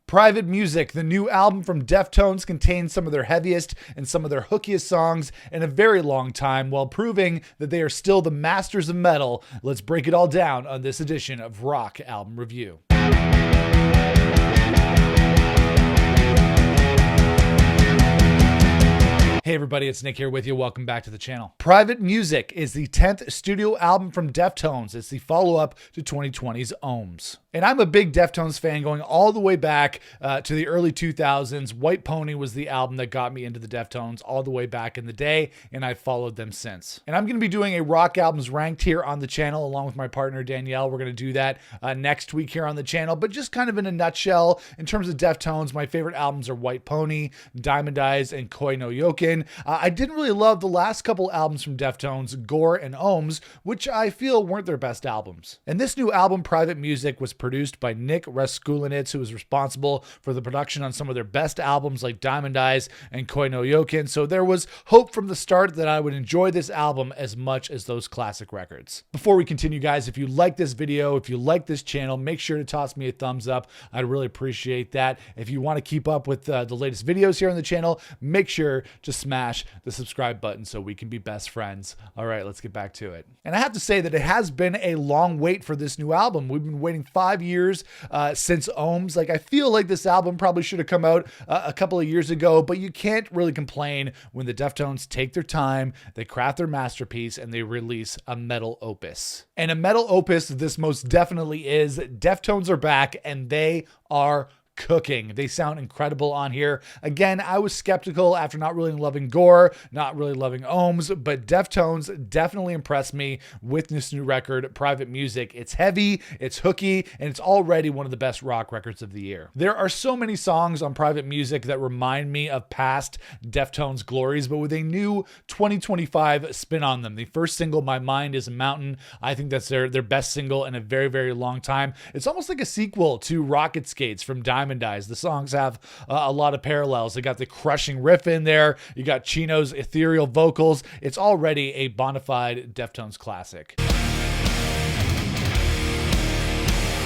Private Music, the new album from Deftones, contains some of their heaviest and some of their hookiest songs in a very long time, while proving that they are still the masters of metal. Let's break it all down on this edition of Rock Album Review. Hey everybody, it's Nick here with you. Welcome back to the channel. Private Music is the 10th studio album from Deftones. It's the follow-up to 2020's Ohms. And I'm a big Deftones fan going all the way back to the early 2000s. White Pony was the album that got me into the Deftones all the way back in the day, and I've followed them since. And I'm going to be doing a rock albums ranked here on the channel along with my partner Danielle. We're going to do that next week here on the channel, but just kind of in a nutshell, in terms of Deftones, my favorite albums are White Pony, Diamond Eyes, and Koi no Yokin. I didn't really love the last couple albums from Deftones, Gore and Ohms, which I feel weren't their best albums. And this new album, Private Music, was produced by Nick Raskulinecz, who was responsible for the production on some of their best albums like Diamond Eyes and Koi no Yokin. So there was hope from the start that I would enjoy this album as much as those classic records. Before we continue, guys, if you like this video, if you like this channel, make sure to toss me a thumbs up. I'd really appreciate that. If you want to keep up with the latest videos here on the channel, make sure to smash the subscribe button so we can be best friends. All right, let's get back to it. And I have to say that it has been a long wait for this new album. We've been waiting 5 years since Ohms. Like, I feel like this album probably should have come out a couple of years ago, but you can't really complain when the Deftones take their time, they craft their masterpiece, and they release a metal opus. And a metal opus this most definitely is. Deftones are back, and they are cooking. They sound incredible on here. Again, I was skeptical after not really loving Gore, not really loving Ohms, but Deftones definitely impressed me with this new record, Private Music. It's heavy, it's hooky, and it's already one of the best rock records of the year. There are so many songs on Private Music that remind me of past Deftones glories, but with a new 2025 spin on them. The first single, My Mind is a Mountain, I think that's their best single in a very, very long time. It's almost like a sequel to Rocket Skates from Diamond Eyes. The songs have a lot of parallels. They got the crushing riff in there. You got Chino's ethereal vocals. It's already a bona fide Deftones classic.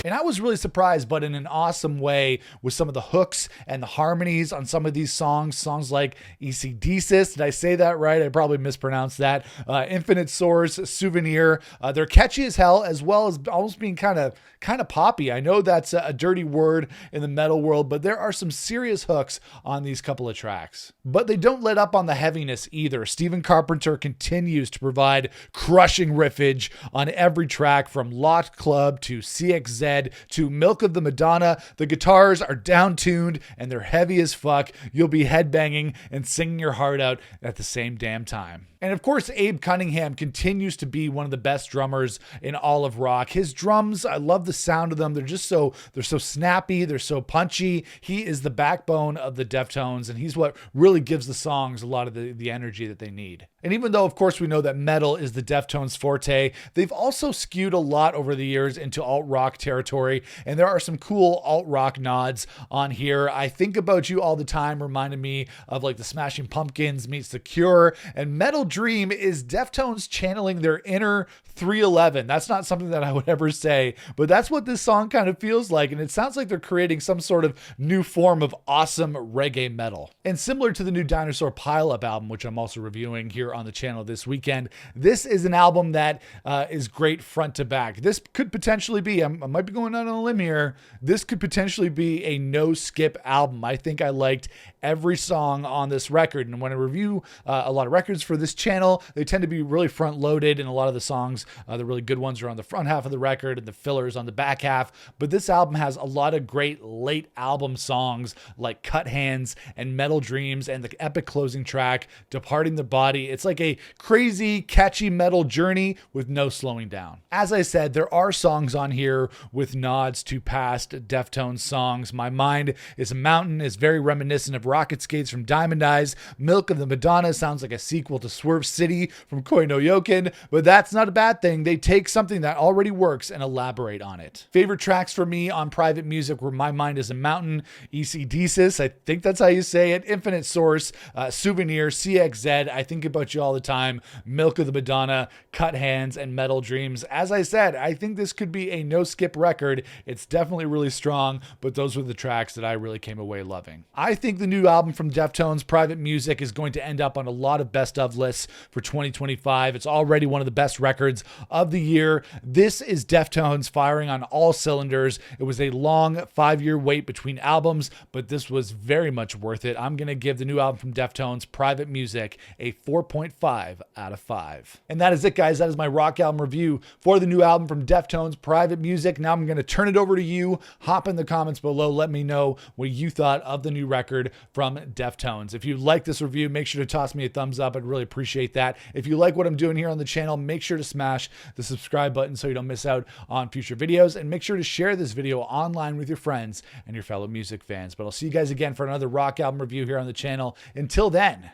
And I was really surprised, but in an awesome way, with some of the hooks and the harmonies on some of these songs. Songs like Decis. Did I say that right? I probably mispronounced that. Infinite Source, Souvenir. They're catchy as hell, as well as almost being kind of poppy. I know that's a dirty word in the metal world, but there are some serious hooks on these couple of tracks. But they don't let up on the heaviness either. Stephen Carpenter continues to provide crushing riffage on every track, from Lot Club to CXZ to Milk of the Madonna. The guitars are down-tuned and they're heavy as fuck. You'll be headbanging and singing your heart out at the same damn time. And of course, Abe Cunningham continues to be one of the best drummers in all of rock. His drums, I love the sound of them. They're so snappy. They're so punchy. He is the backbone of the Deftones, and he's what really gives the songs a lot of the energy that they need. And even though, of course, we know that metal is the Deftones' forte, they've also skewed a lot over the years into alt-rock territory, and there are some cool alt-rock nods on here. I Think About You All the Time reminded me of like the Smashing Pumpkins meets The Cure, and Metal Dream is Deftones channeling their inner 311. That's not something that I would ever say, but that's what this song kind of feels like, and it sounds like they're creating some sort of new form of awesome reggae metal. And similar to the new Dinosaur Pile-Up album, which I'm also reviewing here on the channel this weekend, this is an album that is great front to back. This could potentially be, I might be going out on a limb here, this could potentially be a no-skip album. I think I liked every song on this record, and when I review a lot of records for this channel, they tend to be really front-loaded, and a lot of the songs, the really good ones, are on the front half of the record, and the fillers on the back half. But this album has a lot of great late album songs like Cut Hands and Metal Dreams, and the epic closing track, Departing the Body. It's like a crazy, catchy metal journey with no slowing down. As I said, there are songs on here with nods to past Deftones songs. My Mind is a Mountain is very reminiscent of Rocket Skates from Diamond Eyes. Milk of the Madonna sounds like a sequel to Swerve City from Koi no Yokin, but that's not a bad thing. They take something that already works and elaborate on it. Favorite tracks for me on Private Music were My Mind is a Mountain, Decis, I think that's how you say it, Infinite Source, Souvenir, CXZ, I Think About You All the Time, Milk of the Madonna, Cut Hands, and Metal Dreams. As I said, I think this could be a no-skip record. record. It's definitely really strong, but those were the tracks that I really came away loving. I think the new album from Deftones, Private Music, is going to end up on a lot of best of lists for 2025. It's already one of the best records of the year. This is Deftones firing on all cylinders. It was a long 5-year wait between albums, but this was very much worth it. I'm going to give the new album from Deftones, Private Music, a 4.5 out of 5. And that is it, guys. That is my rock album review for the new album from Deftones, Private Music. Now I'm going to turn it over to you. Hop in the comments below. Let me know what you thought of the new record from Deftones. If you like this review, make sure to toss me a thumbs up. I'd really appreciate that. If you like what I'm doing here on the channel, make sure to smash the subscribe button so you don't miss out on future videos, and make sure to share this video online with your friends and your fellow music fans. But I'll see you guys again for another rock album review here on the channel. Until then,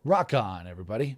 rock on, everybody.